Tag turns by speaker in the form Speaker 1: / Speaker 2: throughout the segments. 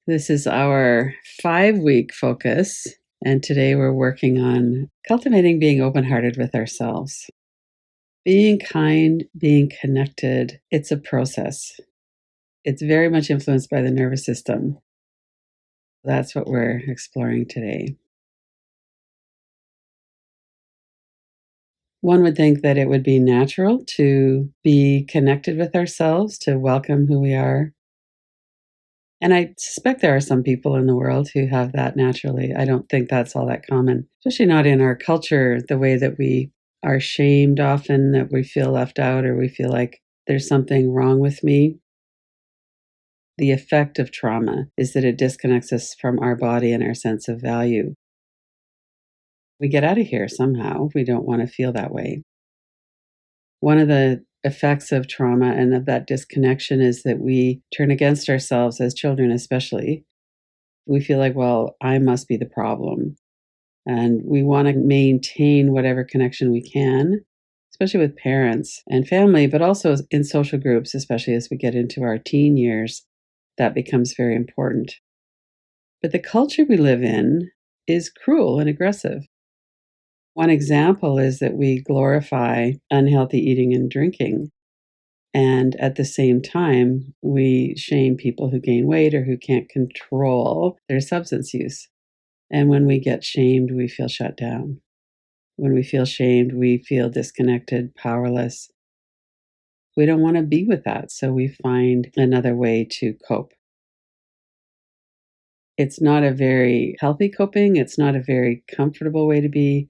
Speaker 1: This is our 5-week focus, and today we're working on cultivating being open-hearted with ourselves. Being kind, being connected, it's a process. It's very much influenced by the nervous system. That's what we're exploring today. One would think that it would be natural to be connected with ourselves, to welcome who we are. And I suspect there are some people in the world who have that naturally. I don't think that's all that common, especially not in our culture, the way that we are shamed often, that we feel left out or we feel like there's something wrong with me. The effect of trauma is that it disconnects us from our body and our sense of value. We get out of here somehow. We don't want to feel that way. One of the effects of trauma and of that disconnection is that we turn against ourselves as children, especially. We feel like, well, I must be the problem. And we want to maintain whatever connection we can, especially with parents and family, but also in social groups, especially as we get into our teen years. That becomes very important. But the culture we live in is cruel and aggressive. One example is that we glorify unhealthy eating and drinking. And at the same time, we shame people who gain weight or who can't control their substance use. And when we get shamed, we feel shut down. When we feel shamed, we feel disconnected, powerless. We don't want to be with that, so we find another way to cope. It's not a very healthy coping. It's not a very comfortable way to be.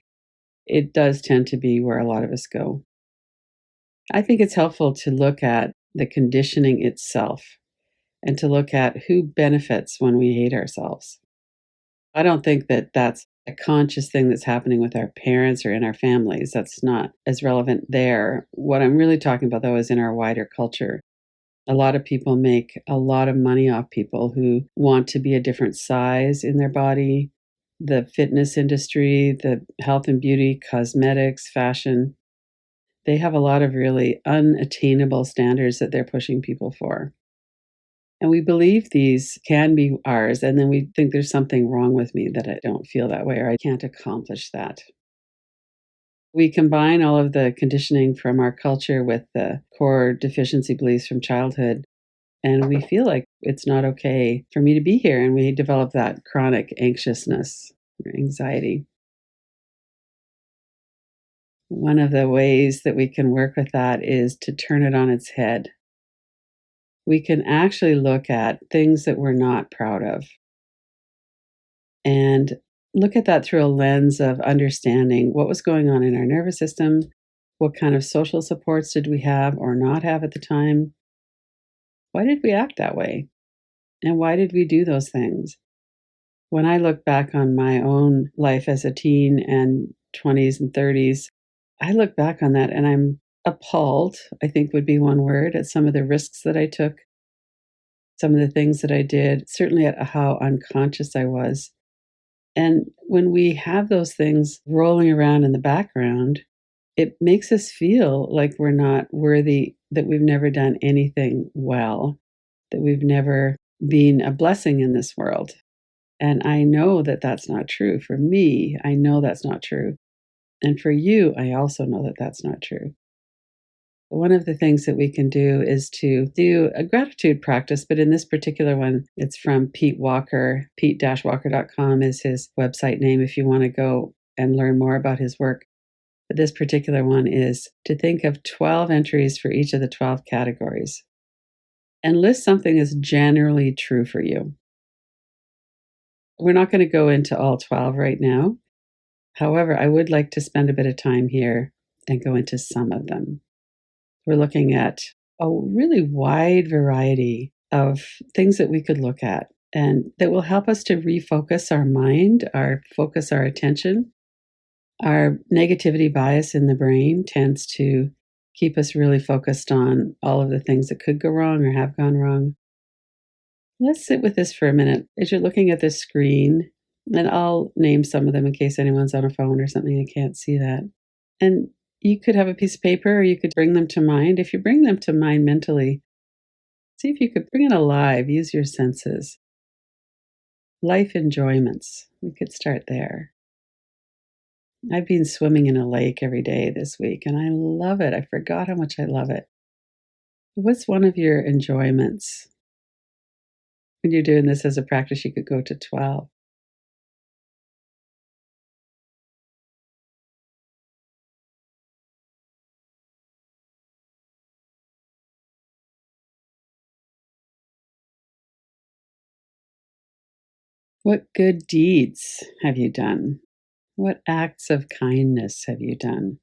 Speaker 1: It does tend to be where a lot of us go. I think it's helpful to look at the conditioning itself and to look at who benefits when we hate ourselves. I don't think that that's a conscious thing that's happening with our parents or in our families. That's not as relevant there. What I'm really talking about, though, is in our wider culture. A lot of people make a lot of money off people who want to be a different size in their body. The fitness industry, the health and beauty, cosmetics, fashion, they have a lot of really unattainable standards that they're pushing people for. And we believe these can be ours, and then we think there's something wrong with me that I don't feel that way or I can't accomplish that. We combine all of the conditioning from our culture with the core deficiency beliefs from childhood, and we feel like it's not okay for me to be here, and we develop that chronic anxiousness or anxiety. One of the ways that we can work with that is to turn it on its head. We can actually look at things that we're not proud of and look at that through a lens of understanding what was going on in our nervous system, what kind of social supports did we have or not have at the time, why did we act that way, and why did we do those things. When I look back on my own life as a teen and 20s and 30s, I look back on that and I'm appalled, I think would be one word, at some of the risks that I took, some of the things that I did, certainly at how unconscious I was. And when we have those things rolling around in the background, it makes us feel like we're not worthy, that we've never done anything well, that we've never been a blessing in this world. And I know that that's not true. For me, I know that's not true. And for you, I also know that that's not true. One of the things that we can do is to do a gratitude practice, but in this particular one, it's from Pete Walker. Pete-Walker.com is his website name if you want to go and learn more about his work. But this particular one is to think of 12 entries for each of the 12 categories and list something that's generally true for you. We're not going to go into all 12 right now. However, I would like to spend a bit of time here and go into some of them. We're looking at a really wide variety of things that we could look at and that will help us to refocus our mind, focus our attention. Our negativity bias in the brain tends to keep us really focused on all of the things that could go wrong or have gone wrong. Let's sit with this for a minute. As you're looking at this screen, and I'll name some of them in case anyone's on a phone or something and can't see that. And you could have a piece of paper or you could bring them to mind. If you bring them to mind mentally, see if you could bring it alive, use your senses. Life enjoyments. We could start there. I've been swimming in a lake every day this week and I love it. I forgot how much I love it. What's one of your enjoyments? When you're doing this as a practice, you could go to 12. What good deeds have you done? What acts of kindness have you done?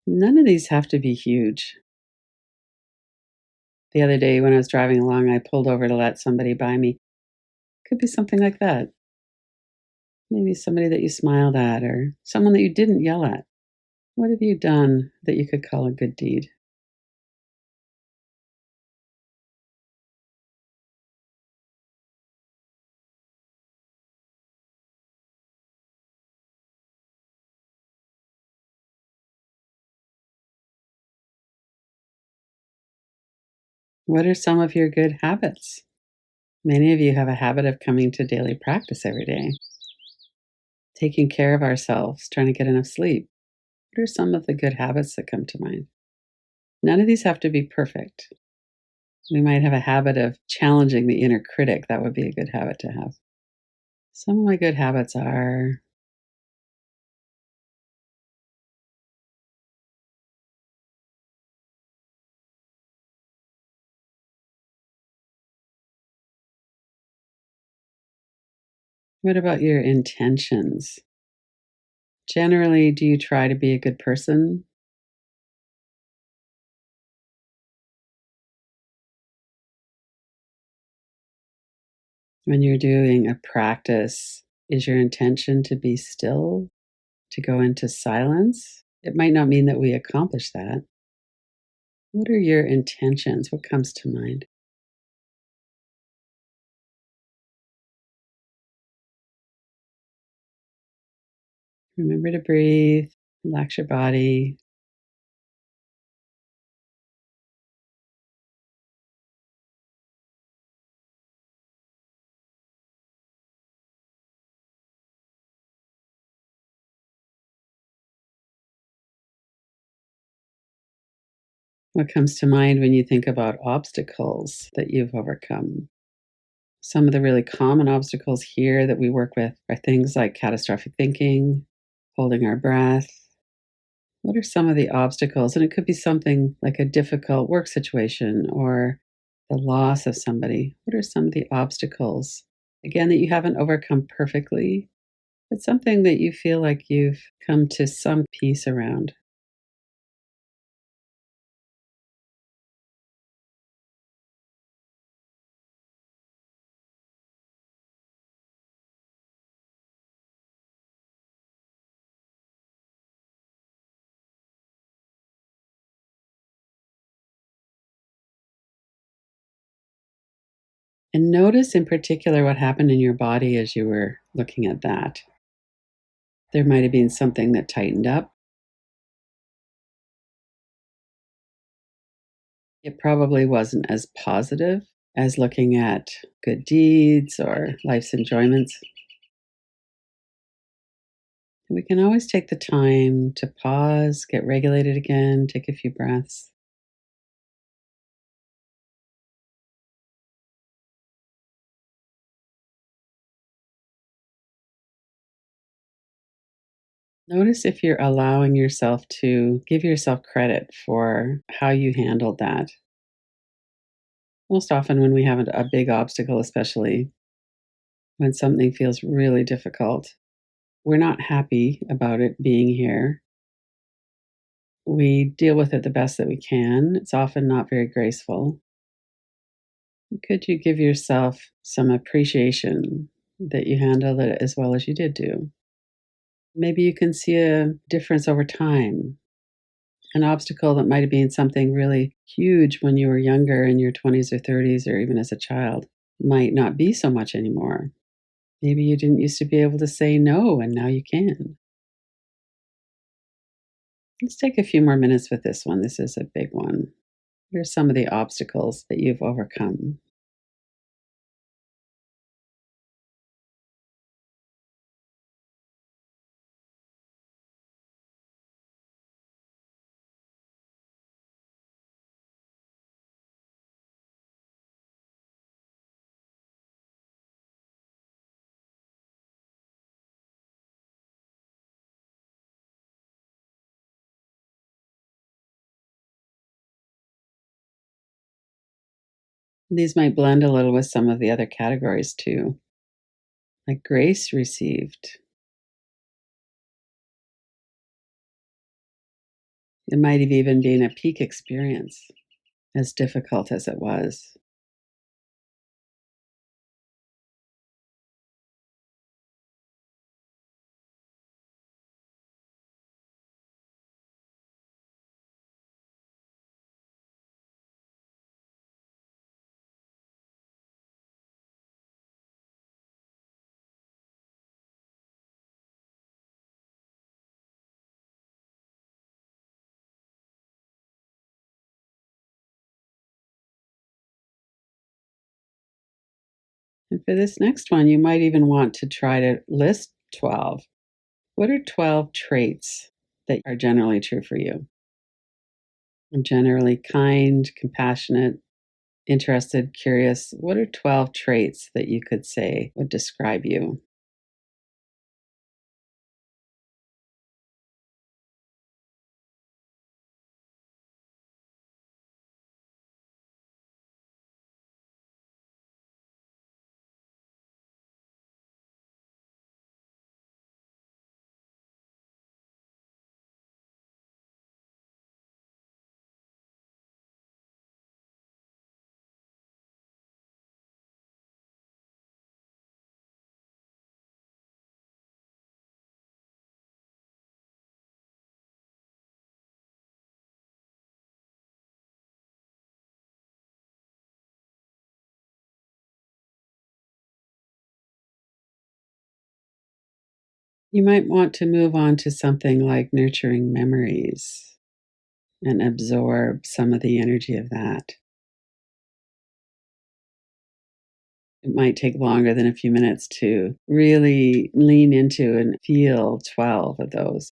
Speaker 1: None of these have to be huge. The other day when I was driving along, I pulled over to let somebody by me. Could be something like that. Maybe somebody that you smiled at or someone that you didn't yell at. What have you done that you could call a good deed? What are some of your good habits? Many of you have a habit of coming to daily practice every day, taking care of ourselves, trying to get enough sleep. What are some of the good habits that come to mind? None of these have to be perfect. We might have a habit of challenging the inner critic. That would be a good habit to have. Some of my good habits are, what about your intentions? Generally, do you try to be a good person? When you're doing a practice, is your intention to be still, to go into silence? It might not mean that we accomplish that. What are your intentions? What comes to mind? Remember to breathe, relax your body. What comes to mind when you think about obstacles that you've overcome? Some of the really common obstacles here that we work with are things like catastrophic thinking, holding our breath. What are some of the obstacles? And it could be something like a difficult work situation or the loss of somebody. What are some of the obstacles, again, that you haven't overcome perfectly, but something that you feel like you've come to some peace around? And notice in particular what happened in your body as you were looking at that. There might have been something that tightened up. It probably wasn't as positive as looking at good deeds or life's enjoyments. We can always take the time to pause, get regulated again, take a few breaths. Notice if you're allowing yourself to give yourself credit for how you handled that. Most often, when we have a big obstacle, especially when something feels really difficult, we're not happy about it being here. We deal with it the best that we can. It's often not very graceful. Could you give yourself some appreciation that you handled it as well as you did do? Maybe you can see a difference over time. An obstacle that might have been something really huge when you were younger in your 20s or 30s, or even as a child, might not be so much anymore. Maybe you didn't used to be able to say no, and now you can. Let's take a few more minutes with this one. This is a big one. What are some of the obstacles that you've overcome? These might blend a little with some of the other categories too, like grace received. It might have even been a peak experience, as difficult as it was. And for this next one, you might even want to try to list 12. What are 12 traits that are generally true for you? I'm generally kind, compassionate, interested, curious. What are 12 traits that you could say would describe you? You might want to move on to something like nurturing memories and absorb some of the energy of that. It might take longer than a few minutes to really lean into and feel 12 of those,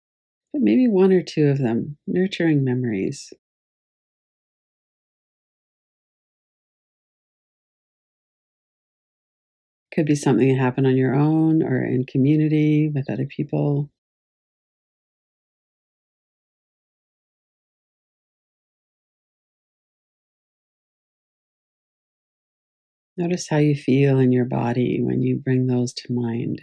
Speaker 1: but maybe one or two of them, nurturing memories. Could be something that happened on your own or in community with other people. Notice how you feel in your body when you bring those to mind.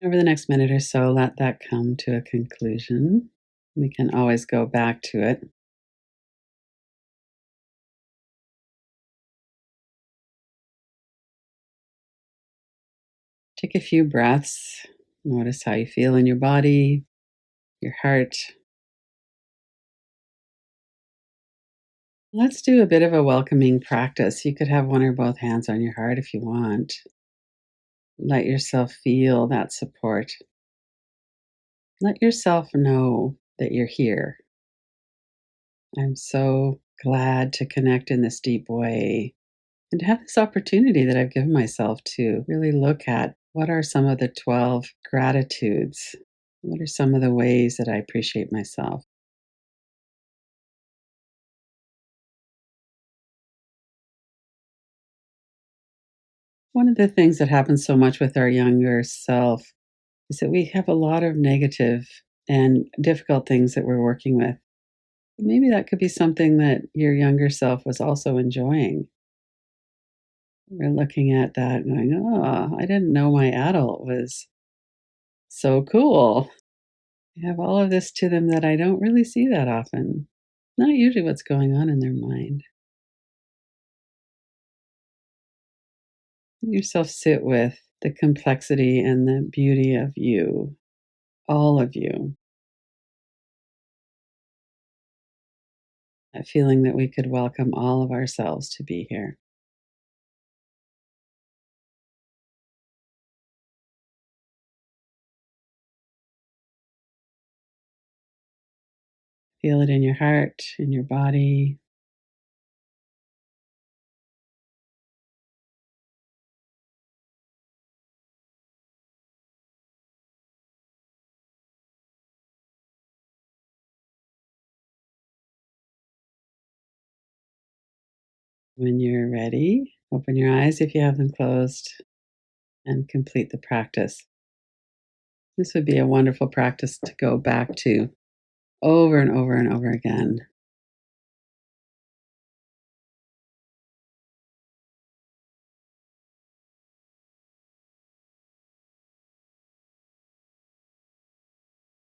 Speaker 1: Over the next minute or so, let that come to a conclusion. We can always go back to it. Take a few breaths. Notice how you feel in your body, your heart. Let's do a bit of a welcoming practice. You could have one or both hands on your heart if you want. Let yourself feel that support. Let yourself know that you're here. I'm so glad to connect in this deep way and to have this opportunity that I've given myself to really look at what are some of the 12 gratitudes? What are some of the ways that I appreciate myself? One of the things that happens so much with our younger self is that we have a lot of negative and difficult things that we're working with. Maybe that could be something that your younger self was also enjoying. We're looking at that and going, oh, I didn't know my adult was so cool. They have all of this to them that I don't really see that often. Not usually what's going on in their mind. Let yourself sit with the complexity and the beauty of you, all of you. That feeling that we could welcome all of ourselves to be here. Feel it in your heart, in your body. When you're ready, open your eyes if you have them closed and complete the practice. This would be a wonderful practice to go back to over and over and over again.